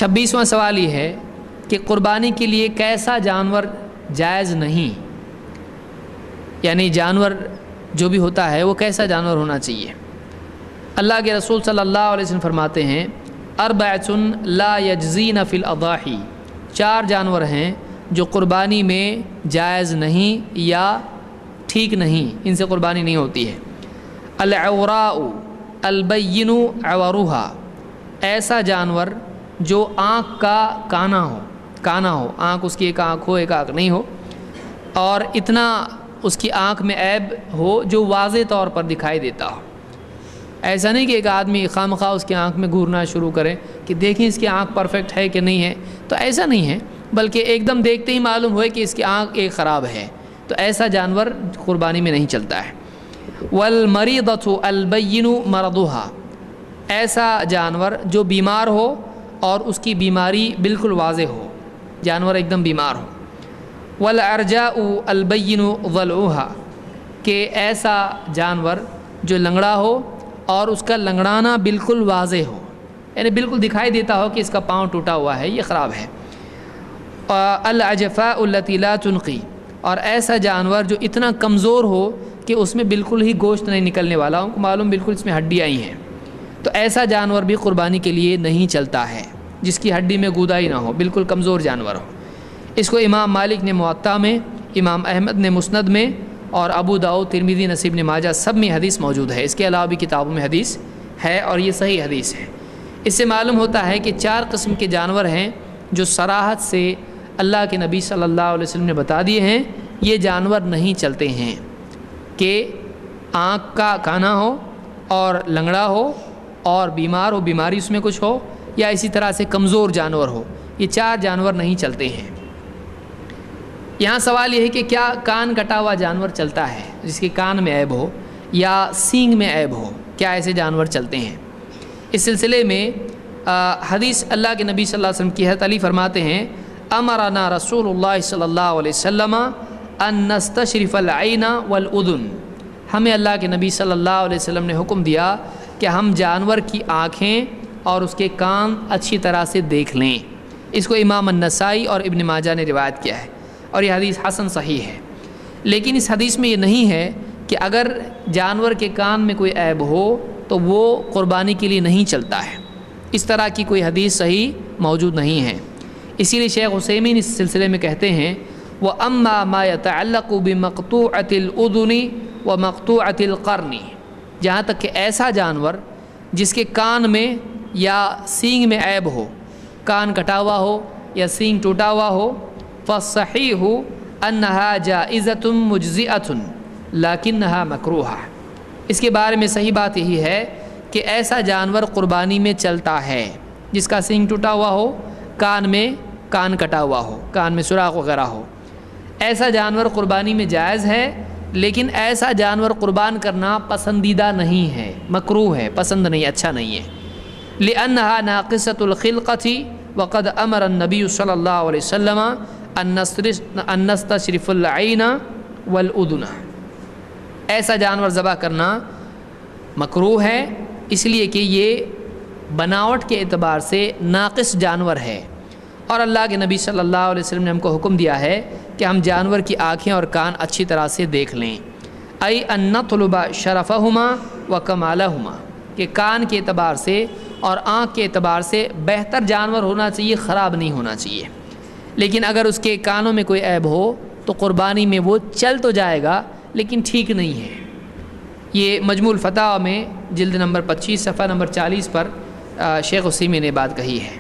26واں سوال یہ ہے کہ قربانی کے لیے کیسا جانور جائز نہیں، یعنی جانور جو بھی ہوتا ہے وہ کیسا جانور ہونا چاہیے۔ اللہ کے رسول صلی اللہ علیہ وسلم فرماتے ہیں اربعۃ لا یجزین فی الاضاحی، 4 جانور ہیں جو قربانی میں جائز نہیں یا ٹھیک نہیں، ان سے قربانی نہیں ہوتی ہے۔ العوراء البین عورها، ایسا جانور جو آنکھ کا کانا ہو، آنکھ اس کی ایک آنکھ ہو ایک آنکھ نہیں ہو، اور اتنا اس کی آنکھ میں عیب ہو جو واضح طور پر دکھائی دیتا ہو۔ ایسا نہیں کہ ایک آدمی خواہ اس کی آنکھ میں گھورنا شروع کرے کہ دیکھیں اس کی آنکھ پرفیکٹ ہے کہ نہیں ہے، تو ایسا نہیں ہے، بلکہ ایک دم دیکھتے ہی معلوم ہوئے کہ اس کی آنکھ ایک خراب ہے، تو ایسا جانور قربانی میں نہیں چلتا ہے۔ والمریضۃ البین مرضها، ایسا جانور جو بیمار ہو اور اس کی بیماری بالکل واضح ہو، جانور ایک دم بیمار ہو۔ والعرجاء البین ضلعها، کہ ایسا جانور جو لنگڑا ہو اور اس کا لنگڑانا بالکل واضح ہو، یعنی بالکل دکھائی دیتا ہو کہ اس کا پاؤں ٹوٹا ہوا ہے، یہ خراب ہے۔ العجفاء التي لا تنقی، اور ایسا جانور جو اتنا کمزور ہو کہ اس میں بالکل ہی گوشت نہیں نکلنے والا ہو، معلوم بالکل اس میں ہڈیاں ہی ہیں، تو ایسا جانور بھی قربانی کے لیے نہیں چلتا ہے، جس کی ہڈی میں گودائی نہ ہو، بالکل کمزور جانور ہو۔ اس کو امام مالک نے موطا میں، امام احمد نے مسند میں، اور ابو داؤد، ترمذی، نسائی، ابن ماجہ سب میں حدیث موجود ہے، اس کے علاوہ بھی کتابوں میں حدیث ہے اور یہ صحیح حدیث ہے۔ اس سے معلوم ہوتا ہے کہ 4 قسم کے جانور ہیں جو صراحت سے اللہ کے نبی صلی اللہ علیہ وسلم نے بتا دیے ہیں، یہ جانور نہیں چلتے ہیں، کہ آنکھ کا کانا ہو اور لنگڑا ہو اور بیمار ہو، بیماری اس میں کچھ ہو، یا اسی طرح سے کمزور جانور ہو، یہ 4 جانور نہیں چلتے ہیں۔ یہاں سوال یہ ہے کہ کیا کان کٹا ہوا جانور چلتا ہے، جس کے کان میں عیب ہو یا سینگ میں عیب ہو، کیا ایسے جانور چلتے ہیں؟ اس سلسلے میں حدیث اللہ کے نبی صلی اللہ علیہ وسلم کی ہے، علی فرماتے ہیں امرنا رسول اللہ صلی اللہ علیہ وسلم ان نستشرف العین والاذن، ہمیں اللہ کے نبی صلی اللہ علیہ وسلم نے حکم دیا کہ ہم جانور کی آنکھیں اور اس کے کان اچھی طرح سے دیکھ لیں۔ اس کو امام النسائی اور ابن ماجہ نے روایت کیا ہے، اور یہ حدیث حسن صحیح ہے۔ لیکن اس حدیث میں یہ نہیں ہے کہ اگر جانور کے کان میں کوئی عیب ہو تو وہ قربانی کے لیے نہیں چلتا ہے، اس طرح کی کوئی حدیث صحیح موجود نہیں ہے۔ اسی لیے شیخ عثیمین اس سلسلے میں کہتے ہیں وَأَمَّا مَا يَتَعَلَّقُ بِمَقْطُوعَةِ الْأُذُنِ وَمَقْطُوعَةِ الْقَرْنِ، جہاں تک کہ ایسا جانور جس کے کان میں یا سینگ میں عیب ہو، کان کٹا ہوا ہو یا سینگ ٹوٹا ہوا ہو، فَالصَّحِيحُ أَنَّهَا جَائِزَةٌ مُجْزِئَةٌ لَكِنَّهَا مَكْرُوهَةٌ، اس کے بارے میں صحیح بات یہی ہے کہ ایسا جانور قربانی میں چلتا ہے جس کا سینگ ٹوٹا ہوا ہو، کان کٹا ہوا ہو، کان میں سوراخ وغیرہ ہو، ایسا جانور قربانی میں جائز ہے، لیکن ایسا جانور قربان کرنا پسندیدہ نہیں ہے، مکروہ ہے، پسند نہیں، اچھا نہیں ہے۔ لِأَنَّهَا نَاقِصَةُ الْخِلْقَةِ وَقَدْ أَمَرَ النَّبِيُّ صلی اللہ علیہ وسلم أَن نَسْتَشْرِفَ الْعَيْنَ وَالْأُذُنَ، ایسا جانور ذبح کرنا مکروہ ہے، اس لیے کہ یہ بناوٹ کے اعتبار سے ناقص جانور ہے، اور اللہ کے نبی صلی اللہ علیہ وسلم نے ہم کو حکم دیا ہے کہ ہم جانور کی آنکھیں اور کان اچھی طرح سے دیکھ لیں، ای ان نطلب شرفہما وکمالہما، کہ کان کے اعتبار سے اور آنکھ کے اعتبار سے بہتر جانور ہونا چاہیے، خراب نہیں ہونا چاہیے۔ لیکن اگر اس کے کانوں میں کوئی عیب ہو تو قربانی میں وہ چل تو جائے گا لیکن ٹھیک نہیں ہے۔ یہ مجموع الفتاوی میں جلد نمبر 25 صفحہ نمبر 40 پر شیخ عثیمین نے بات کہی ہے۔